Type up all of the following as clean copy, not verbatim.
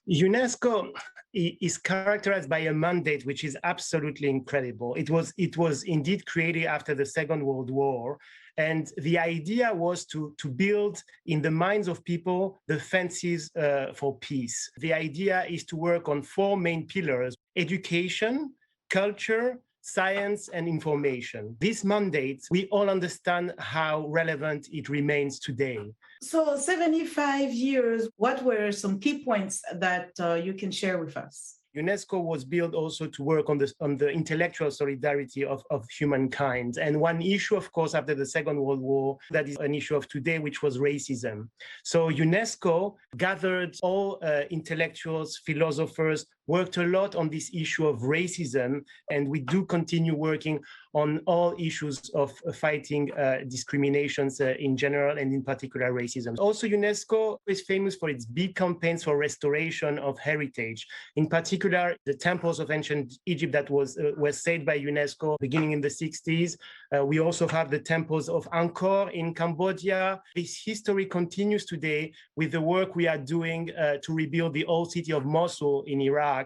UNESCO is characterized by a mandate which is absolutely incredible. It was indeed created after the Second World War. And the idea was to build in the minds of people the fences for peace. The idea is to work on four main pillars: education, culture, science, and information. This mandate, we all understand how relevant it remains today. So 75 years, what were some key points that you can share with us? UNESCO was built also to work on the intellectual solidarity of humankind. And one issue, of course, after the Second World War, that is an issue of today, which was racism. So UNESCO gathered all intellectuals, philosophers, worked a lot on this issue of racism, and we do continue working on all issues of fighting discriminations in general and in particular racism. Also, UNESCO is famous for its big campaigns for restoration of heritage. In particular, the temples of ancient Egypt that were saved by UNESCO beginning in the 60s. We also have the temples of Angkor in Cambodia. This history continues today with the work we are doing to rebuild the old city of Mosul in Iraq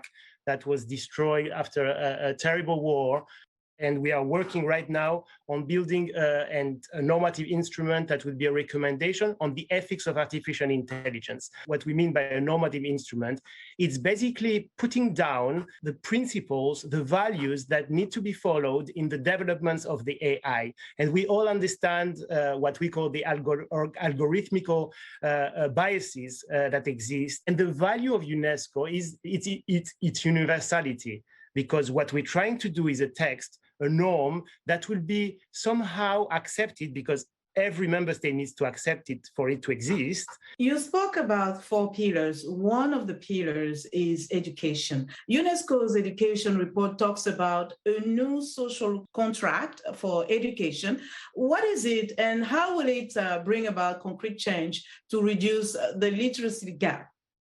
that was destroyed after a terrible war. And we are working right now on building a normative instrument that would be a recommendation on the ethics of artificial intelligence. What we mean by a normative instrument, it's basically putting down the principles, the values that need to be followed in the developments of the AI. And we all understand what we call the algorithmical biases that exist. And the value of UNESCO is its universality, because what we're trying to do is a text, a norm that will be somehow accepted, because every member state needs to accept it for it to exist. You spoke about four pillars. One of the pillars is education. UNESCO's education report talks about a new social contract for education. What is it, and how will it bring about concrete change to reduce the literacy gap?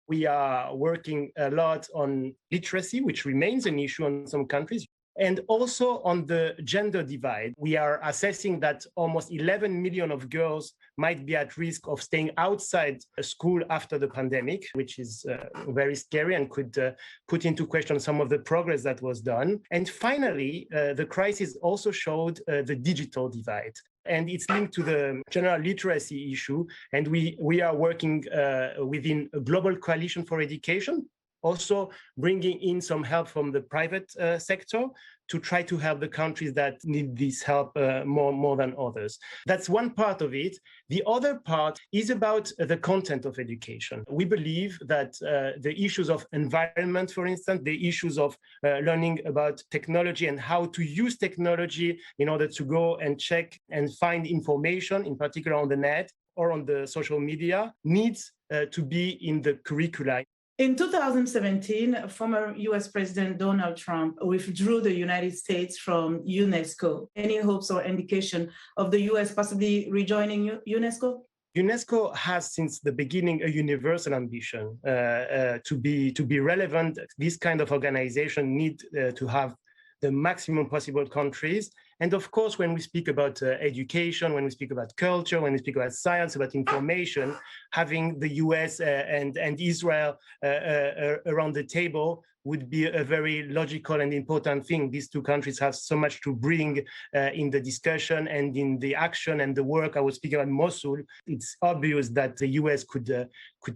We are working a lot on literacy, which remains an issue in some countries, and also on the gender divide. We are assessing that almost 11 million of girls might be at risk of staying outside school after the pandemic, which is very scary and could put into question some of the progress that was done. And finally, the crisis also showed the digital divide. And it's linked to the general literacy issue. And we are working within a global coalition for education, also bringing in some help from the private sector to try to help the countries that need this help more than others. That's one part of it. The other part is about the content of education. We believe that the issues of environment, for instance, the issues of learning about technology and how to use technology in order to go and check and find information, in particular on the net or on the social media, needs to be in the curricula. In 2017, former US President Donald Trump withdrew the United States from UNESCO. Any hopes or indication of the US possibly rejoining UNESCO? UNESCO has, since the beginning, a universal ambition to be relevant. This kind of organization need to have the maximum possible countries. And of course, when we speak about education, when we speak about culture, when we speak about science, about information, having the US and Israel around the table would be a very logical and important thing. These two countries have so much to bring in the discussion and in the action and the work. I was speaking about Mosul. It's obvious that the US could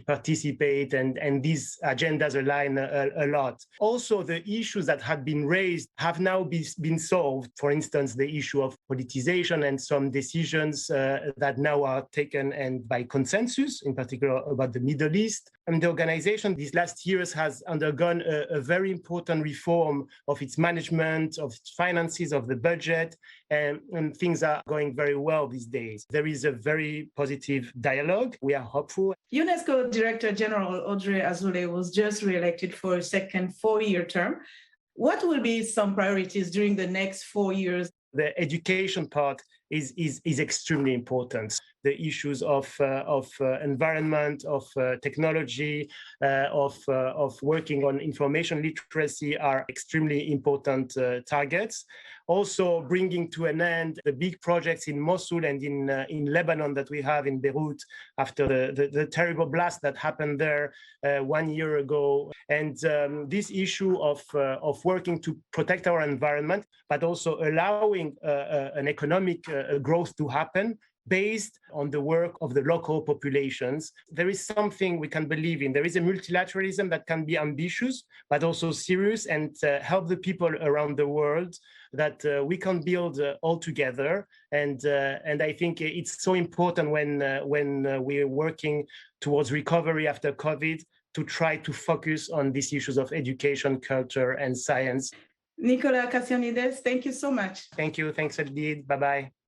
participate, and these agendas align a lot. Also, the issues that had been raised have now been solved. For instance, the issue of politicization and some decisions that now are taken and by consensus, in particular about the Middle East. And the organization these last years has undergone a very important reform of its management, of its finances, of the budget, and things are going very well these days. There is a very positive dialogue. We are hopeful. UNESCO Director General Audrey Azoulay was just re-elected for a second four-year term. What will be some priorities during the next 4 years? The education part is extremely important. the issues of environment, of technology, of working on information literacy are extremely important targets. Also bringing to an end the big projects in Mosul and in Lebanon that we have in Beirut after the terrible blast that happened there 1 year ago. And this issue of working to protect our environment, but also allowing an economic growth to happen based on the work of the local populations. There is something we can believe in. There is a multilateralism that can be ambitious, but also serious, and help the people around the world that we can build all together. And I think it's so important when we're working towards recovery after COVID to try to focus on these issues of education, culture, and science. Nicolas Kassianides, thank you so much. Thank you. Thanks, Edith. Bye-bye.